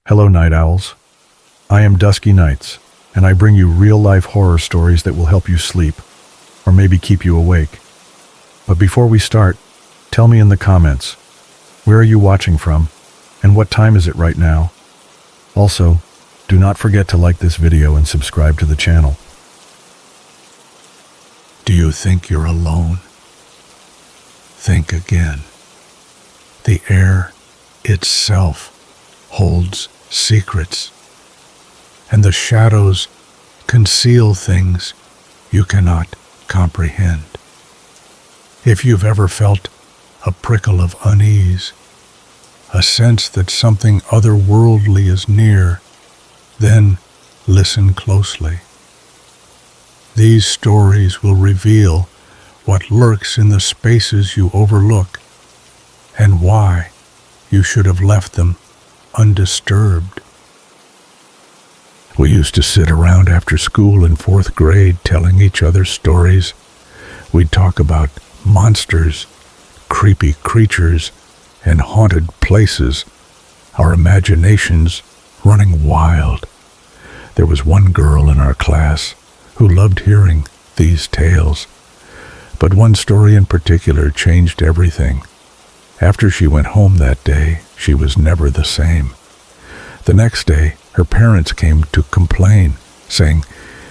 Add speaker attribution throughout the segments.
Speaker 1: Hello, night owls. I am Dusky Nights, and I bring you real-life horror stories that will help you sleep, or maybe keep you awake. But before we start, tell me in the comments, where are you watching from, and what time is it right now? Also, do not forget to like this video and subscribe to the channel.
Speaker 2: Do you think you're alone? Think again. The air itself holds secrets, and the shadows conceal things you cannot comprehend. If you've ever felt a prickle of unease, a sense that something otherworldly is near, then listen closely. These stories will reveal what lurks in the spaces you overlook and why you should have left them undisturbed. We used to sit around after school in 4th grade telling each other stories. We'd talk about monsters, creepy creatures, and haunted places, our imaginations running wild. There was one girl in our class who loved hearing these tales, but one story in particular changed everything. After she went home that day, she was never the same. The next day, her parents came to complain, saying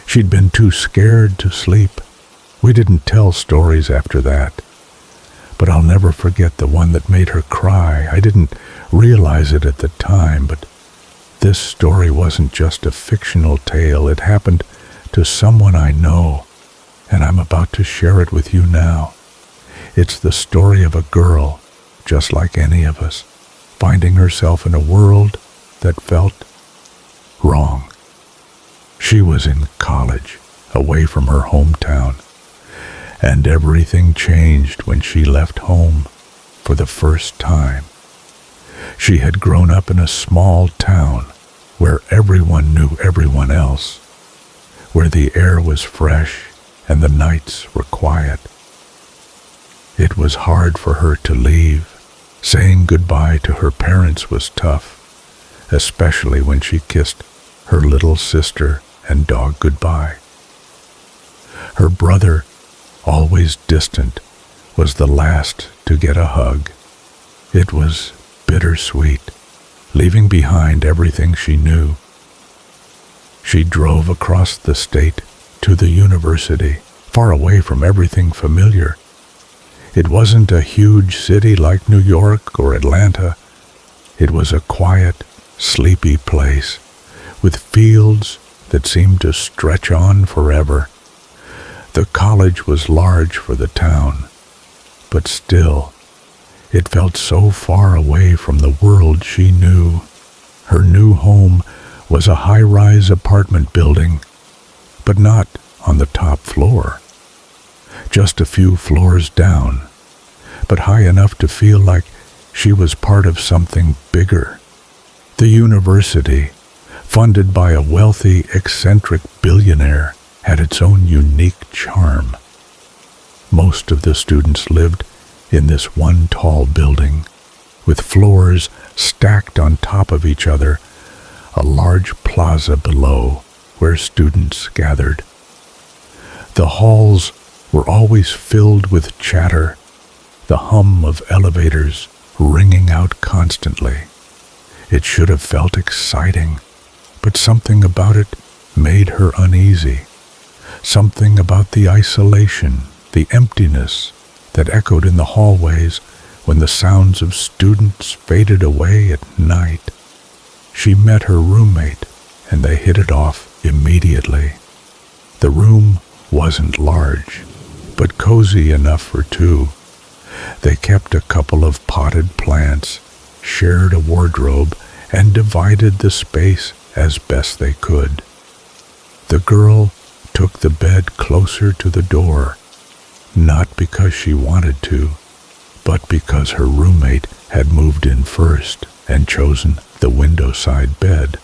Speaker 2: she'd been too scared to sleep. We didn't tell stories after that. But I'll never forget the one that made her cry. I didn't realize it at the time, but this story wasn't just a fictional tale. It happened to someone I know, and I'm about to share it with you now. It's the story of a girl, just like any of us, finding herself in a world that felt wrong. She was in college, away from her hometown, and everything changed when she left home for the first time. She had grown up in a small town where everyone knew everyone else, where the air was fresh and the nights were quiet. It was hard for her to leave. Saying goodbye to her parents was tough, especially when she kissed her little sister and dog goodbye. Her brother, always distant, was the last to get a hug. It was bittersweet, leaving behind everything she knew. She drove across the state to the university, far away from everything familiar. It wasn't a huge city like New York or Atlanta. It was a quiet, sleepy place with fields that seemed to stretch on forever. The college was large for the town, but still, it felt so far away from the world she knew. Her new home was a high-rise apartment building, but not on the top floor. Just a few floors down, but high enough to feel like she was part of something bigger. The university, funded by a wealthy, eccentric billionaire, had its own unique charm. Most of the students lived in this one tall building, with floors stacked on top of each other, a large plaza below where students gathered. The halls were always filled with chatter, the hum of elevators ringing out constantly. It should have felt exciting, but something about it made her uneasy. Something about the isolation, the emptiness that echoed in the hallways when the sounds of students faded away at night. She met her roommate, and they hit it off immediately. The room wasn't large, but cozy enough for two. They kept a couple of potted plants, shared a wardrobe, and divided the space as best they could. The girl took the bed closer to the door, not because she wanted to, but because her roommate had moved in first and chosen the window-side bed.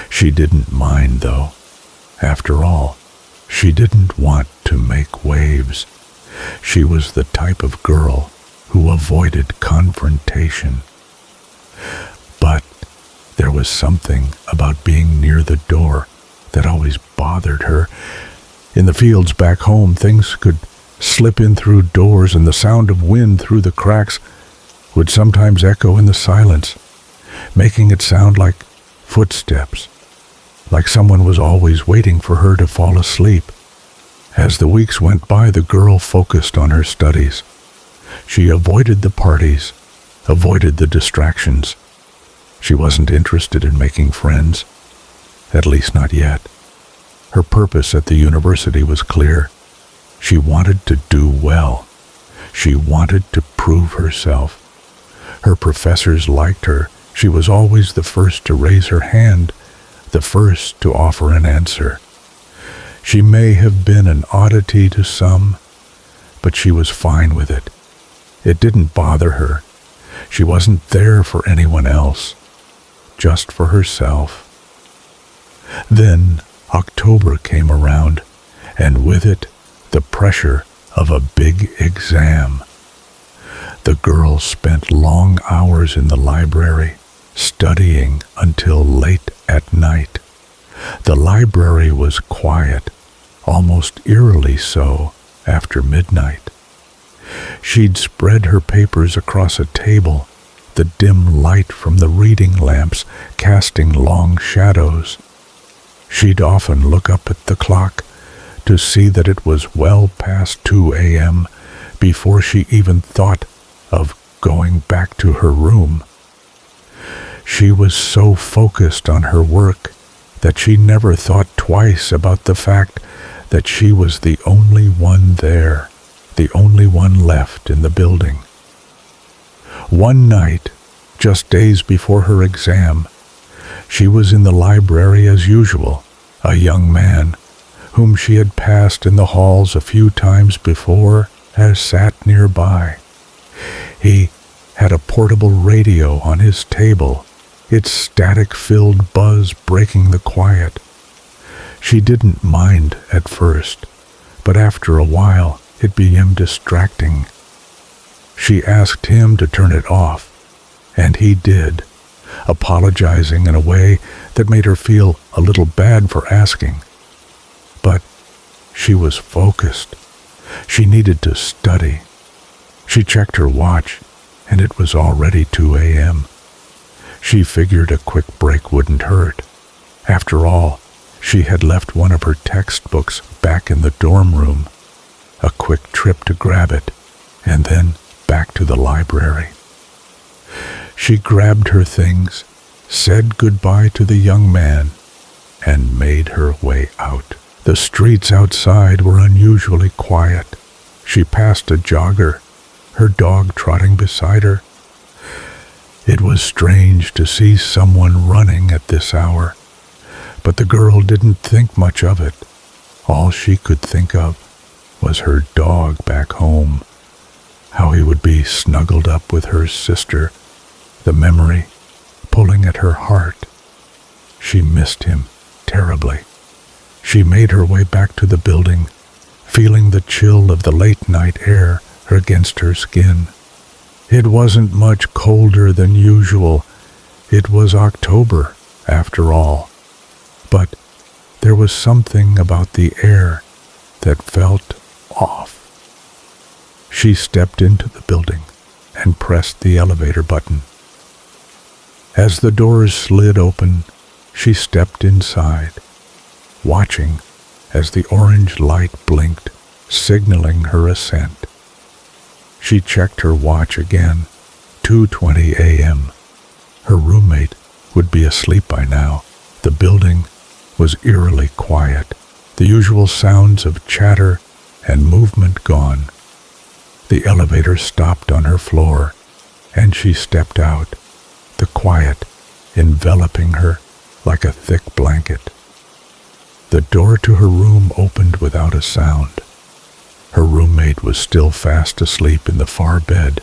Speaker 2: She didn't mind, though. After all, she didn't want to make waves. She was the type of girl who avoided confrontation. But There was something about being near the door that always bothered her. In the fields back home, things could slip in through doors, and the sound of wind through the cracks would sometimes echo in the silence, making it sound like footsteps, like someone was always waiting for her to fall asleep. As the weeks went by, the girl focused on her studies. She avoided the parties, avoided the distractions. She wasn't interested in making friends, at least not yet. Her purpose at the university was clear. She wanted to do well. She wanted to prove herself. Her professors liked her. She was always the first to raise her hand, the first to offer an answer. She may have been an oddity to some, but she was fine with it. It didn't bother her. She wasn't there for anyone else, just for herself. Then October came around, and with it, the pressure of a big exam. The girl spent long hours in the library, studying until late at night. The library was quiet, almost eerily so, after midnight. She'd spread her papers across a table, the dim light from the reading lamps casting long shadows. She'd often look up at the clock to see that it was well past 2 a.m. before she even thought of going back to her room. She was so focused on her work that she never thought twice about the fact that she was the only one there, the only one left in the building. One night, just days before her exam, she was in the library as usual. A young man, whom she had passed in the halls a few times before, had sat nearby. He had a portable radio on his table, its static-filled buzz breaking the quiet. She didn't mind at first, but after a while it became distracting. She asked him to turn it off, and he did, apologizing in a way that made her feel a little bad for asking. But she was focused. She needed to study. She checked her watch, and it was already 2 a.m. She figured a quick break wouldn't hurt. After all, she had left one of her textbooks back in the dorm room. A quick trip to grab it, and then back to the library. She grabbed her things, said goodbye to the young man, and made her way out. The streets outside were unusually quiet. She passed a jogger, her dog trotting beside her. It was strange to see someone running at this hour, but the girl didn't think much of it. All she could think of was her dog back home, how he would be snuggled up with her sister, the memory pulling at her heart. She missed him terribly. She made her way back to the building, feeling the chill of the late-night air against her skin. It wasn't much colder than usual. It was October, after all. But there was something about the air that felt off. She stepped into the building and pressed the elevator button. As the doors slid open, she stepped inside, watching as the orange light blinked, signaling her ascent. She checked her watch again, 2:20 a.m. Her roommate would be asleep by now. The building was eerily quiet, the usual sounds of chatter and movement gone. The elevator stopped on her floor, and she stepped out, the quiet enveloping her like a thick blanket. The door to her room opened without a sound. Her roommate was still fast asleep in the far bed,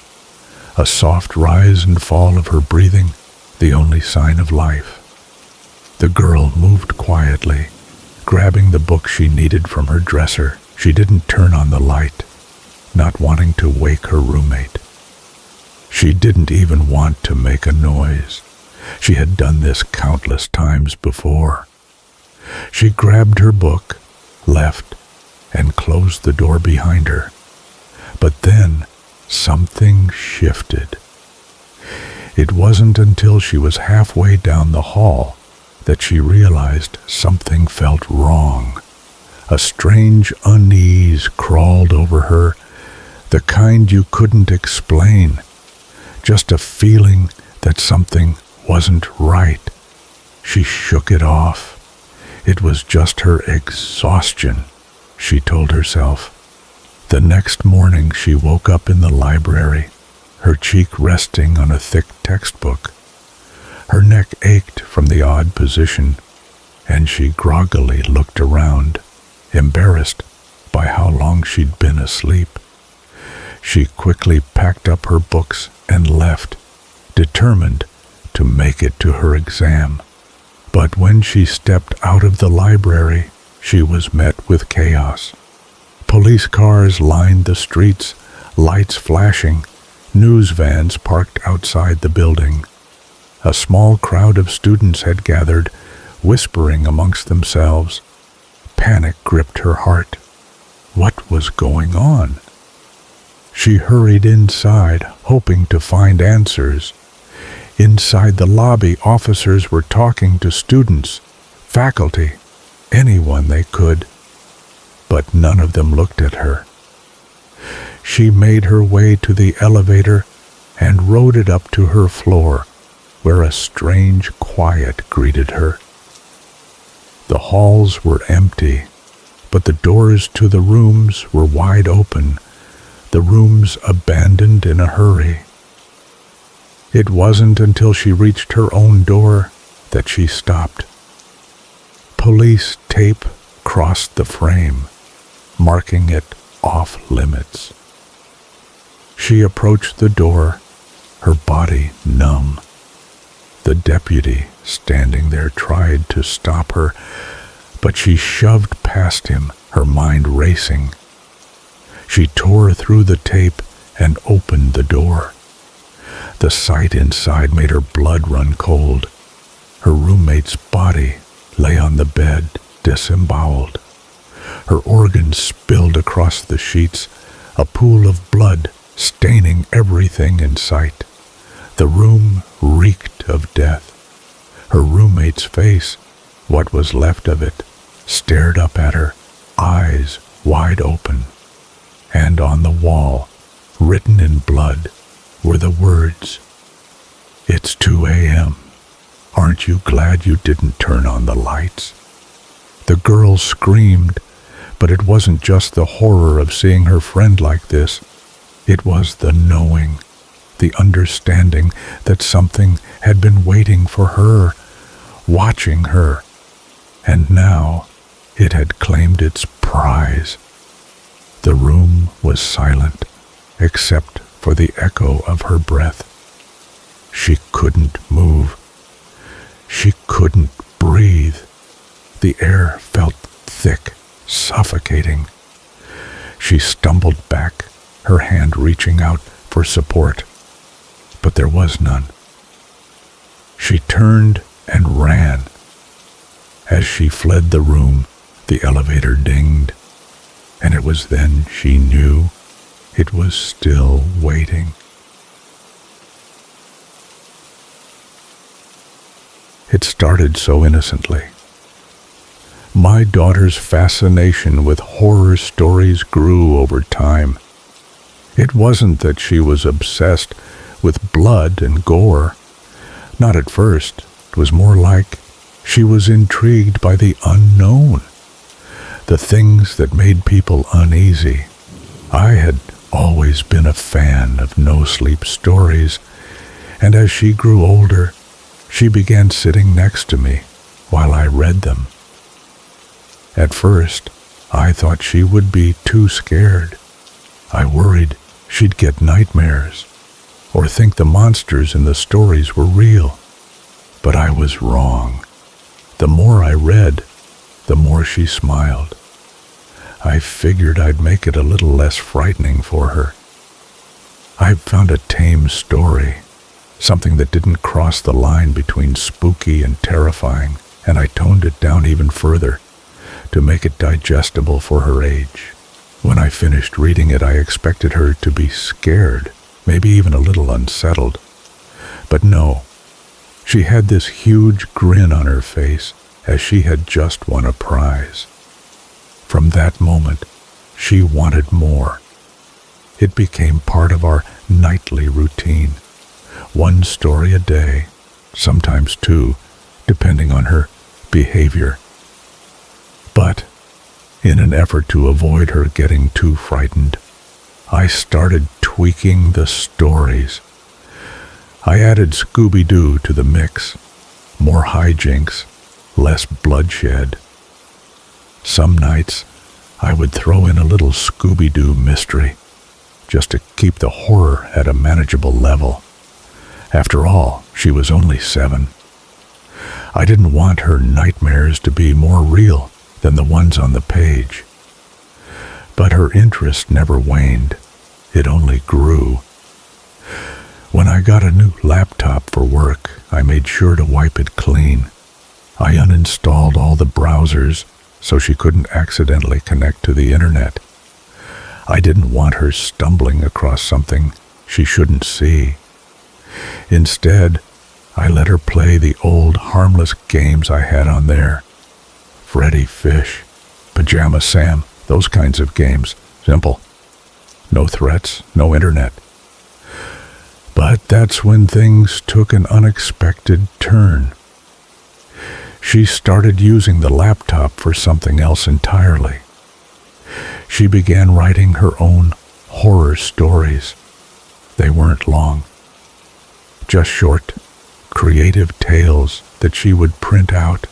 Speaker 2: a soft rise and fall of her breathing, the only sign of life. The girl moved quietly, grabbing the book she needed from her dresser. She didn't turn on the light, not wanting to wake her roommate. She didn't even want to make a noise. She had done this countless times before. She grabbed her book, left, and closed the door behind her. But then something shifted. It wasn't until she was halfway down the hall that she realized something felt wrong. A strange unease crawled over her, the kind you couldn't explain, just a feeling that something wasn't right. She shook it off. It was just her exhaustion, she told herself. The next morning she woke up in the library, her cheek resting on a thick textbook. Her neck ached from the odd position, and she groggily looked around, embarrassed by how long she'd been asleep. She quickly packed up her books and left, determined to make it to her exam. But when she stepped out of the library, she was met with chaos. Police cars lined the streets, lights flashing, news vans parked outside the building. A small crowd of students had gathered, whispering amongst themselves. Panic gripped her heart. What was going on? She hurried inside, hoping to find answers. Inside the lobby, officers were talking to students, faculty, anyone they could. But none of them looked at her. She made her way to the elevator and rode it up to her floor, where a strange quiet greeted her. The halls were empty, but the doors to the rooms were wide open, the rooms abandoned in a hurry. It wasn't until she reached her own door that she stopped. Police tape crossed the frame, marking it off limits. She approached the door, her body numb. The deputy standing there tried to stop her, but she shoved past him, her mind racing. She tore through the tape and opened the door. The sight inside made her blood run cold. Her roommate's body lay on the bed, disemboweled. Her organs spilled across the sheets, a pool of blood staining everything in sight. The room reeked of death. Her roommate's face, what was left of it, stared up at her, eyes wide open. And on the wall, written in blood, were the words, "It's 2 a.m. Aren't you glad you didn't turn on the lights?" The girl screamed, but it wasn't just the horror of seeing her friend like this. It was the knowing, the understanding that something had been waiting for her, watching her, and now it had claimed its prize. The room was silent, except for the echo of her breath. She couldn't move. She couldn't breathe. The air felt thick, suffocating. She stumbled back, her hand reaching out for support, but there was none. She turned and ran. As she fled the room, the elevator dinged, and it was then she knew it was still waiting. It started so innocently. My daughter's fascination with horror stories grew over time. It wasn't that she was obsessed with blood and gore. Not at first. It was more like she was intrigued by the unknown, the things that made people uneasy. I had always been a fan of no-sleep stories, and as she grew older, she began sitting next to me while I read them. At first, I thought she would be too scared. I worried she'd get nightmares or think the monsters in the stories were real. But I was wrong. The more I read, the more she smiled. I figured I'd make it a little less frightening for her. I found a tame story, something that didn't cross the line between spooky and terrifying, and I toned it down even further to make it digestible for her age. When I finished reading it, I expected her to be scared, maybe even a little unsettled. But no, she had this huge grin on her face as she had just won a prize. From that moment, she wanted more. It became part of our nightly routine. One story a day, sometimes two, depending on her behavior. But, in an effort to avoid her getting too frightened, I started tweaking the stories. I added Scooby-Doo to the mix. More hijinks, less bloodshed. Some nights, I would throw in a little Scooby-Doo mystery, just to keep the horror at a manageable level. After all, she was only 7. I didn't want her nightmares to be more real than the ones on the page. But her interest never waned. It only grew. When I got a new laptop for work, I made sure to wipe it clean. I uninstalled all the browsers so she couldn't accidentally connect to the internet. I didn't want her stumbling across something she shouldn't see. Instead, I let her play the old harmless games I had on there. Freddy Fish, Pajama Sam, those kinds of games. Simple. No threats, no internet. But that's when things took an unexpected turn. She started using the laptop for something else entirely. She began writing her own horror stories. They weren't long. Just short, creative tales that she would print out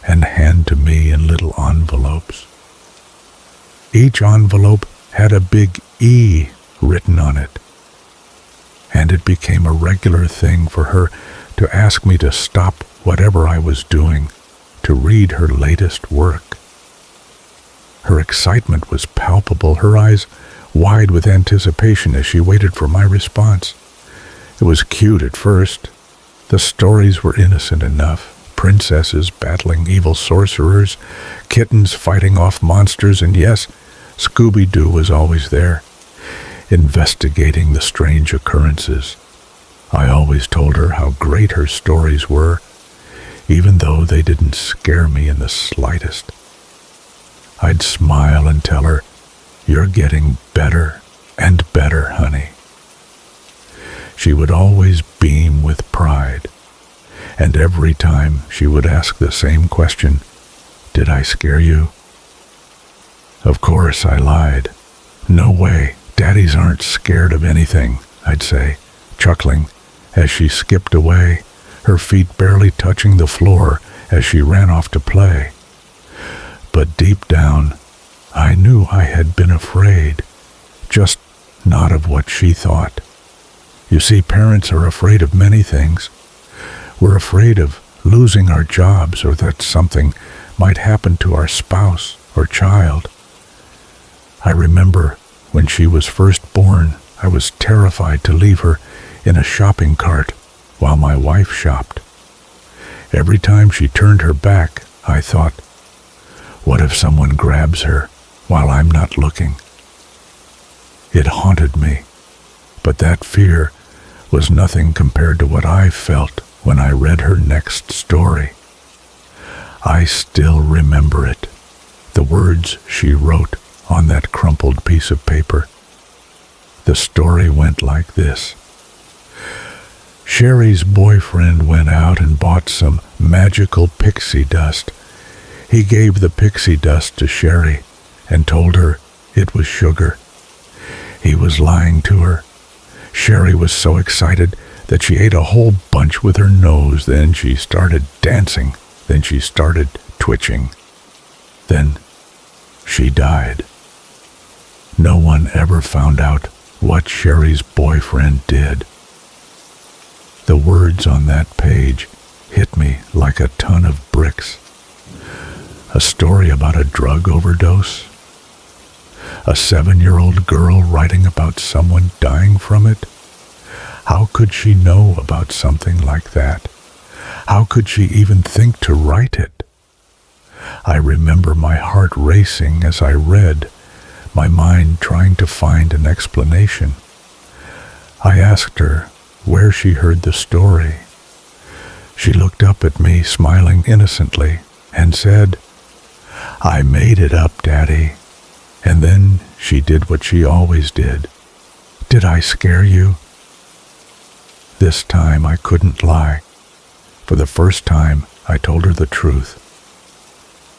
Speaker 2: and hand to me in little envelopes. Each envelope had a big E written on it, and it became a regular thing for her to ask me to stop whatever I was doing to read her latest work. Her excitement was palpable, her eyes wide with anticipation as she waited for my response. It was cute at first. The stories were innocent enough. Princesses battling evil sorcerers, kittens fighting off monsters, and yes, Scooby-Doo was always there, investigating the strange occurrences. I always told her how great her stories were, even though they didn't scare me in the slightest. I'd smile and tell her, "You're getting better and better, honey." She would always beam with pride, and every time she would ask the same question, "Did I scare you?" Of course I lied. "No way, daddies aren't scared of anything," I'd say, chuckling as she skipped away, her feet barely touching the floor as she ran off to play. But deep down, I knew I had been afraid, just not of what she thought. You see, parents are afraid of many things. We're afraid of losing our jobs or that something might happen to our spouse or child. I remember when she was first born, I was terrified to leave her in a shopping cart while my wife shopped. Every time she turned her back, I thought, what if someone grabs her while I'm not looking? It haunted me, but that fear was nothing compared to what I felt when I read her next story. I still remember it, the words she wrote on that crumpled piece of paper. The story went like this. Sherry's boyfriend went out and bought some magical pixie dust. He gave the pixie dust to Sherry and told her it was sugar. He was lying to her. Sherry was so excited that she ate a whole bunch with her nose. Then she started dancing. Then she started twitching. Then she died. No one ever found out what Sherry's boyfriend did. The words on that page hit me like a ton of bricks. A story about a drug overdose? A 7-year-old girl writing about someone dying from it? How could she know about something like that? How could she even think to write it? I remember my heart racing as I read, my mind trying to find an explanation. I asked her where she heard the story. She looked up at me, smiling innocently, and said, "I made it up, Daddy." And then she did what she always did. "Did I scare you?" This time I couldn't lie. For the first time, I told her the truth.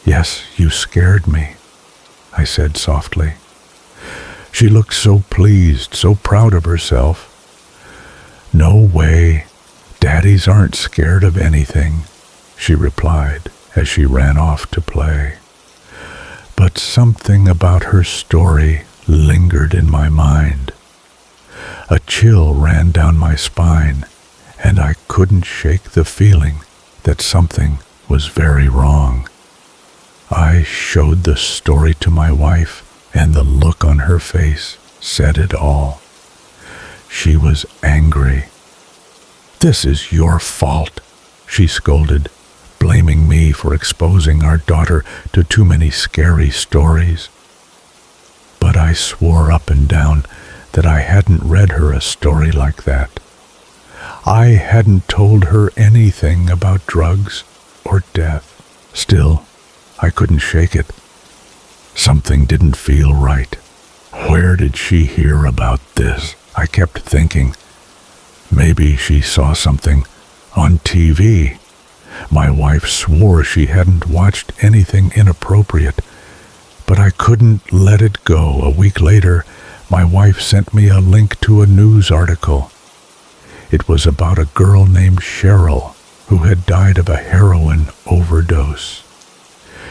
Speaker 2: "Yes, you scared me," I said softly. She looked so pleased, so proud of herself. "No way. Daddies aren't scared of anything," she replied as she ran off to play. But something about her story lingered in my mind. A chill ran down my spine, and I couldn't shake the feeling that something was very wrong. I showed the story to my wife, and the look on her face said it all. She was angry. "This is your fault," she scolded, blaming me for exposing our daughter to too many scary stories. But I swore up and down that I hadn't read her a story like that. I hadn't told her anything about drugs or death. Still, I couldn't shake it. Something didn't feel right. Where did she hear about this? I kept thinking. Maybe she saw something on TV. My wife swore she hadn't watched anything inappropriate, but I couldn't let it go. A week later, my wife sent me a link to a news article. It was about a girl named Cheryl who had died of a heroin overdose.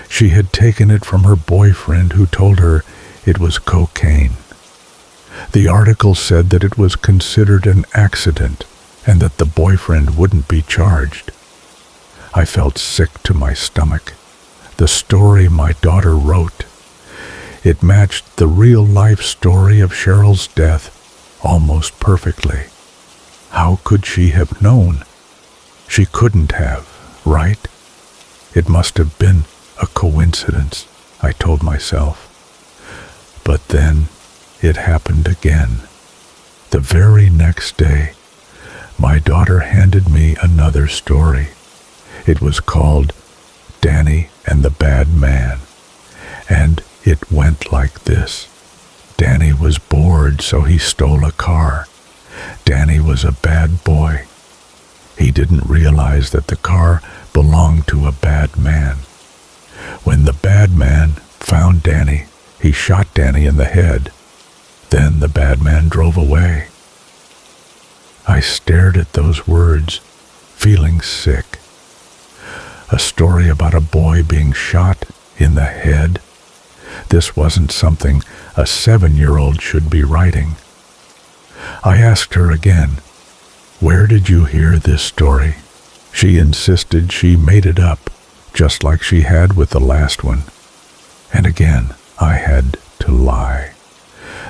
Speaker 2: She had taken it from her boyfriend, who told her it was cocaine. The article said that it was considered an accident and that the boyfriend wouldn't be charged. I felt sick to my stomach. The story my daughter wrote. It matched the real-life story of Cheryl's death almost perfectly. How could she have known? She couldn't have, right? It must have been a coincidence, I told myself. But then it happened again. The very next day, my daughter handed me another story. It was called Danny and the Bad Man, and it went like this. Danny was bored, so he stole a car. Danny was a bad boy. He didn't realize that the car belonged to a bad man. When the bad man found Danny, he shot Danny in the head. Then the bad man drove away. I stared at those words, feeling sick. A story about a boy being shot in the head. This wasn't something a 7-year-old should be writing. I asked her again, "Where did you hear this story?" She insisted she made it up, just like she had with the last one. And again, I had to lie.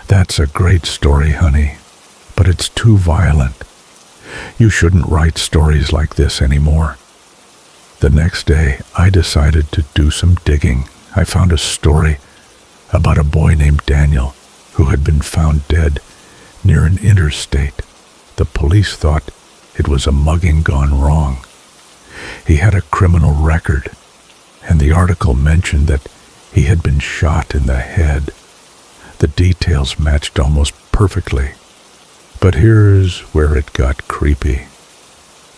Speaker 2: "That's a great story, honey, but it's too violent. You shouldn't write stories like this anymore." The next day, I decided to do some digging. I found a story about a boy named Daniel who had been found dead near an interstate. The police thought it was a mugging gone wrong. He had a criminal record, and the article mentioned that he had been shot in the head. The details matched almost perfectly. But here's where it got creepy.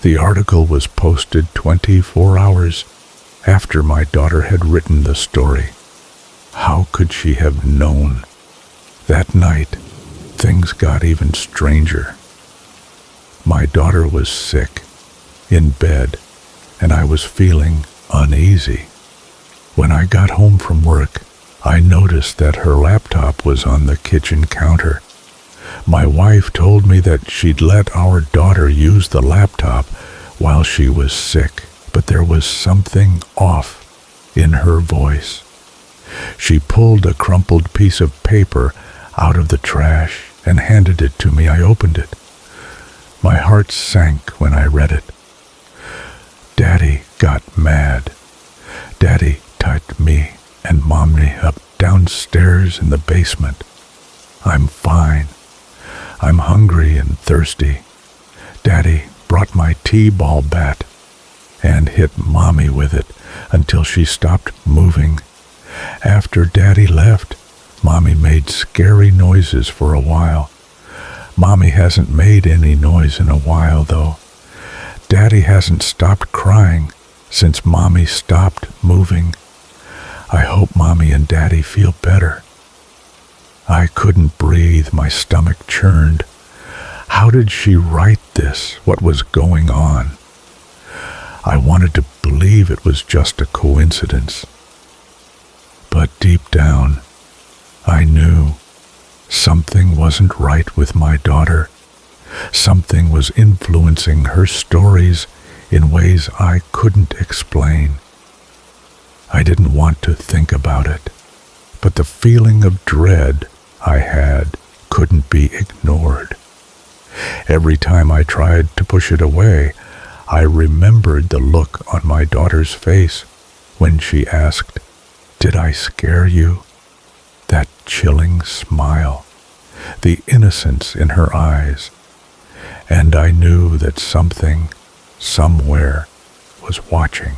Speaker 2: The article was posted 24 hours after my daughter had written the story. How could she have known? That night, things got even stranger. My daughter was sick, in bed, and I was feeling uneasy. When I got home from work, I noticed that her laptop was on the kitchen counter. My wife told me that she'd let our daughter use the laptop while she was sick, but there was something off in her voice. She pulled a crumpled piece of paper out of the trash and handed it to me. I opened it. My heart sank when I read it. Daddy got mad. Daddy tied me and Mommy up downstairs in the basement. I'm fine. I'm hungry and thirsty. Daddy brought my t-ball bat and hit Mommy with it until she stopped moving. After Daddy left, Mommy made scary noises for a while. Mommy hasn't made any noise in a while, though. Daddy hasn't stopped crying since Mommy stopped moving. I hope Mommy and Daddy feel better. I couldn't breathe. My stomach churned. How did she write this? What was going on? I wanted to believe it was just a coincidence. But deep down, I knew something wasn't right with my daughter. Something was influencing her stories in ways I couldn't explain. I didn't want to think about it, but the feeling of dread I had couldn't be ignored. Every time I tried to push it away, I remembered the look on my daughter's face when she asked, "Did I scare you?" That chilling smile, the innocence in her eyes, and I knew that something, somewhere, was watching.